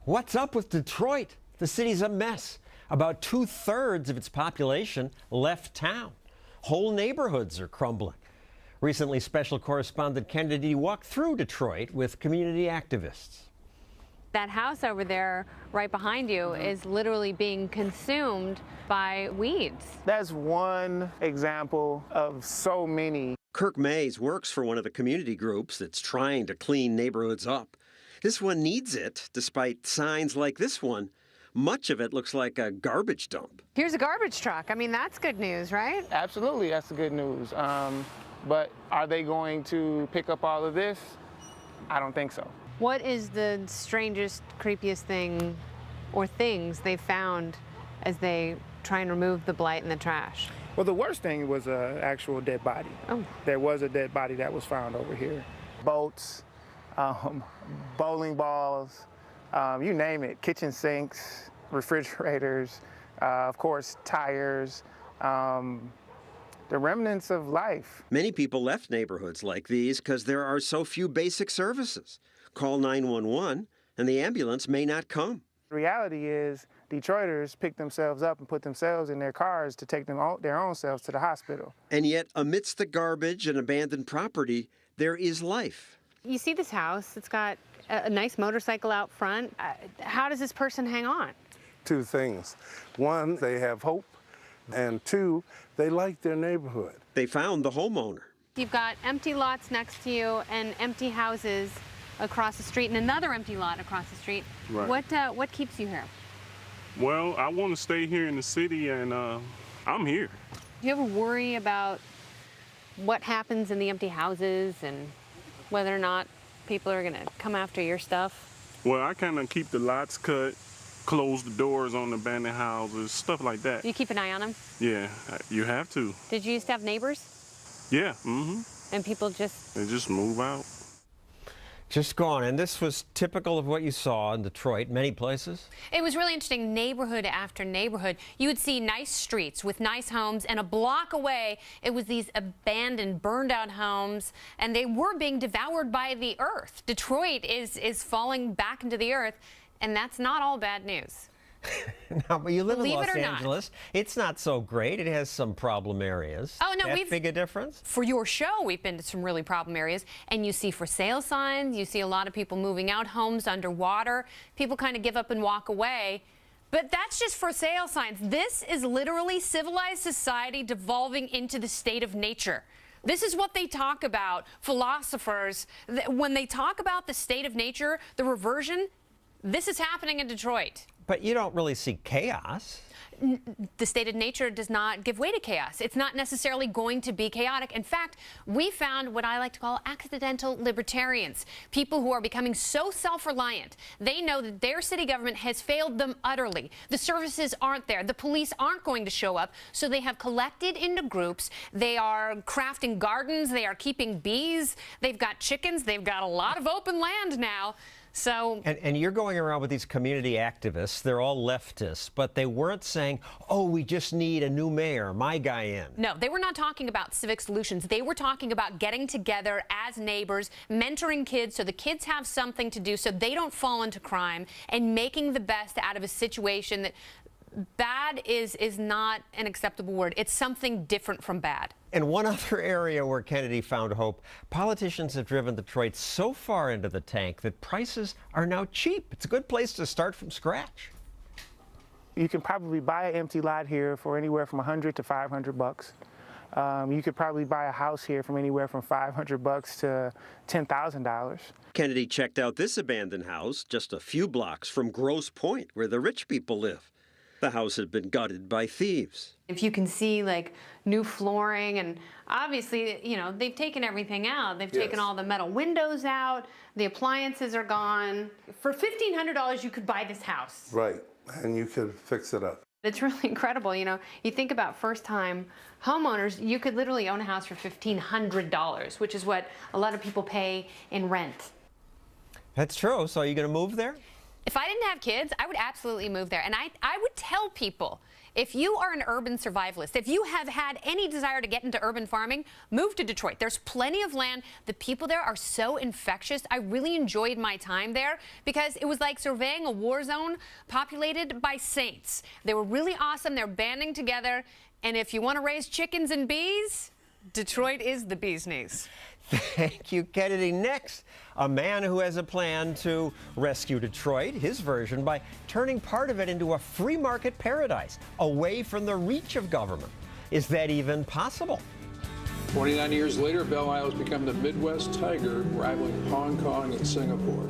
What's up with Detroit? The city's a mess. About 2/3 of its population left town. Whole neighborhoods are crumbling. Recently, special correspondent Kennedy walked through Detroit with community activists. That house over there right behind you is literally being consumed by weeds. That's one example of so many. Kirk Mays works for one of the community groups that's trying to clean neighborhoods up. This one needs it, despite signs like this one. Much of it looks like a garbage dump. Here's a garbage truck. I mean, that's good news, right? Absolutely, that's the good news. But are they going to pick up all of this? I don't think so. What is the strangest, creepiest thing or things they found as they try and remove the blight and the trash? Well, the worst thing was an actual dead body. Oh. There was a dead body that was found over here. Boats, bowling balls, you name it, kitchen sinks, refrigerators, of course, tires, the remnants of life. Many people left neighborhoods like these because there are so few basic services. Call 911 and the ambulance may not come. The reality is Detroiters pick themselves up and put themselves in their cars to take their own selves to the hospital. And yet, amidst the garbage and abandoned property, there is life. You see this house, it's got a nice motorcycle out front. How does this person hang on? Two things. One, they have hope, and two, they like their neighborhood. They found the homeowner. You've got empty lots next to you and empty houses across the street and another empty lot across the street. Right. What keeps you here? Well, I want to stay here in the city, and I'm here. Do you ever worry about what happens in the empty houses and whether or not people are going to come after your stuff? Well, I kind of keep the lots cut, close the doors on the abandoned houses, stuff like that. Do you keep an eye on them? Yeah, you have to. Did you used to have neighbors? Yeah, And people just... They just move out. Just gone. And this was typical of what you saw in Detroit, many places. It was really interesting, neighborhood after neighborhood. You would see nice streets with nice homes, and a block away, it was these abandoned, burned out homes, and they were being devoured by the earth. Detroit is falling back into the earth, and that's not all bad news. No, but you live Believe in it Los or not. Angeles. It's not so great. It has some problem areas. Oh, no, That big a difference? For your show, we've been to some really problem areas, and you see for sale signs, you see a lot of people moving out, homes underwater. People kind of give up and walk away. But that's just for sale signs. This is literally civilized society devolving into the state of nature. This is what they talk about, philosophers. When they talk about the state of nature, the reversion, this is happening in Detroit. But you don't really see chaos. The state of nature does not give way to chaos. It's not necessarily going to be chaotic. In fact, we found what I like to call accidental libertarians, people who are becoming so self-reliant. They know that their city government has failed them utterly. The services aren't there. The police aren't going to show up. So they have collected into groups. They are crafting gardens. They are keeping bees. They've got chickens. They've got a lot of open land now. So, and you're going around with these community activists. They're all leftists, but they weren't saying, oh, we just need a new mayor, my guy in. No, they were not talking about civic solutions. They were talking about getting together as neighbors, mentoring kids so the kids have something to do so they don't fall into crime, and making the best out of a situation that bad is not an acceptable word. It's something different from bad. And one other area where Kennedy found hope, politicians have driven Detroit so far into the tank that prices are now cheap. It's a good place to start from scratch. You can probably buy an empty lot here for anywhere from $100 to $500. You could probably buy a house here from anywhere from $500 to $10,000. Kennedy checked out this abandoned house just a few blocks from Grosse Pointe, where the rich people live. The house had been gutted by thieves. If you can see like new flooring, and obviously, you know, they've taken everything out. They've taken all the metal windows out. The appliances are gone. For $1,500, you could buy this house. Right, and you could fix it up. It's really incredible. You know, you think about first-time homeowners, you could literally own a house for $1,500, which is what a lot of people pay in rent. That's true. So are you going to move there? If I didn't have kids, I would absolutely move there. And I would tell people, If you are an urban survivalist, if you have had any desire to get into urban farming, move to Detroit. There's plenty of land. The people there are so infectious. I really enjoyed my time there because it was like surveying a war zone populated by saints. They were really awesome. They're banding together. And if you want to raise chickens and bees, Detroit is the bee's knees. Thank you, Kennedy. Next, a man who has a plan to rescue Detroit, his version, by turning part of it into a free market paradise, away from the reach of government. Is that even possible? 29 years later, Belle Isle has become the Midwest Tiger, rivaling Hong Kong and Singapore.